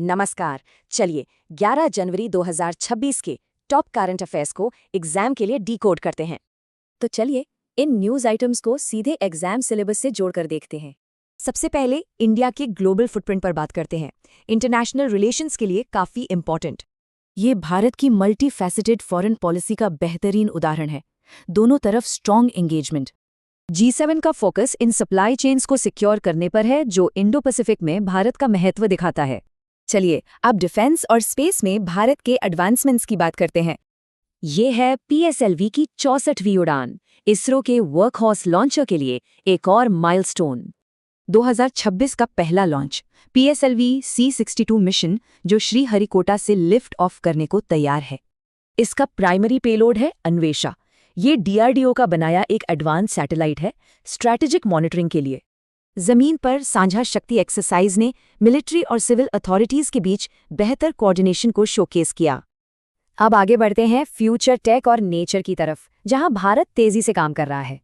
नमस्कार। चलिए 11 जनवरी 2026 के टॉप करंट अफेयर्स को एग्जाम के लिए डिकोड करते हैं। तो चलिए इन न्यूज़ आइटम्स को सीधे एग्जाम सिलेबस से जोड़कर देखते हैं। सबसे पहले इंडिया के ग्लोबल फुटप्रिंट पर बात करते हैं। इंटरनेशनल रिलेशंस के लिए काफ़ी इंपॉर्टेंट। ये भारत की मल्टी फैसेटेड फॉरेन पॉलिसी का बेहतरीन उदाहरण है। दोनों तरफ स्ट्रॉन्ग एंगेजमेंट। G7 का फोकस इन सप्लाई चेन्स को सिक्योर करने पर है, जो इंडो पैसिफिक में भारत का महत्व दिखाता है। चलिए अब डिफेंस और स्पेस में भारत के एडवांसमेंट्स की बात करते हैं। ये है PSLV की 64वीं उड़ान, इसरो के वर्कहॉर्स लॉन्चर के लिए एक और माइलस्टोन। 2026 का पहला लॉन्च PSLV C62 मिशन, जो श्रीहरिकोटा से लिफ्ट ऑफ करने को तैयार है। इसका प्राइमरी पेलोड है अन्वेषा। ये DRDO का बनाया एक एडवांस सैटेलाइट है, स्ट्रैटेजिक मॉनिटरिंग के लिए। जमीन पर साझा शक्ति एक्सरसाइज ने मिलिट्री और सिविल अथॉरिटीज के बीच बेहतर कोऑर्डिनेशन को शोकेस किया। अब आगे बढ़ते हैं फ्यूचर टेक और नेचर की तरफ, जहां भारत तेजी से काम कर रहा है।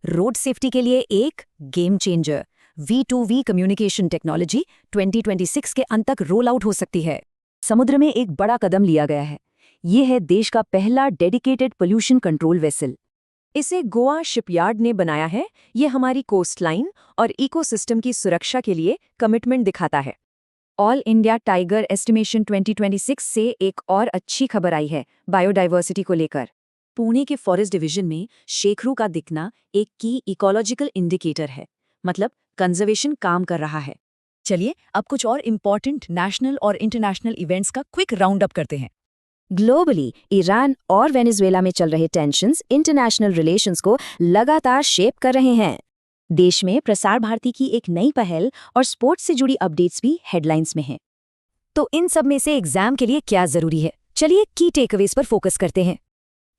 रोड सेफ्टी के लिए एक game changer V2V communication technology 2026 के अंत तक रोल आउट हो सकती है। समुद्र में एक बड़ा कदम लिया गया है। ये है देश का पहला डेडिकेटेड पोल्यूशन कंट्रोल वेसल। इसे गोवा शिपयार्ड ने बनाया है। ये हमारी कोस्टलाइन और इकोसिस्टम की सुरक्षा के लिए कमिटमेंट दिखाता है। ऑल इंडिया टाइगर एस्टिमेशन 2026 से एक और अच्छी खबर आई है बायोडाइवर्सिटी को लेकर। पुणे के फॉरेस्ट डिवीजन में शेखरू का दिखना एक की इकोलॉजिकल इंडिकेटर है, मतलब कंजर्वेशन काम कर रहा है। चलिए अब कुछ और इम्पॉर्टेंट नेशनल और इंटरनेशनल इवेंट्स का क्विक राउंड अप करते हैं। ग्लोबली ईरान और वेनेजुएला में चल रहे टेंशन्स इंटरनेशनल रिलेशंस को लगातार शेप कर रहे हैं। देश में प्रसार भारती की एक नई पहल और स्पोर्ट्स से जुड़ी अपडेट्स भी हेडलाइंस में हैं। तो इन सब में से एग्जाम के लिए क्या जरूरी है? चलिए की टेकअवेज पर फोकस करते हैं।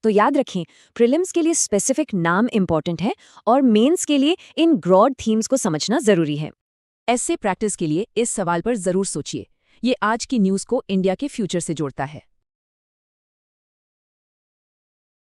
तो याद रखें, प्रीलिम्स के लिए स्पेसिफिक नाम इंपॉर्टेंट है और मेंस के लिए इन ब्रॉड थीम्स को समझना जरूरी है। ऐसे प्रैक्टिस के लिए इस सवाल पर जरूर सोचिए। ये आज की न्यूज़ को इंडिया के फ्यूचर से जोड़ता है।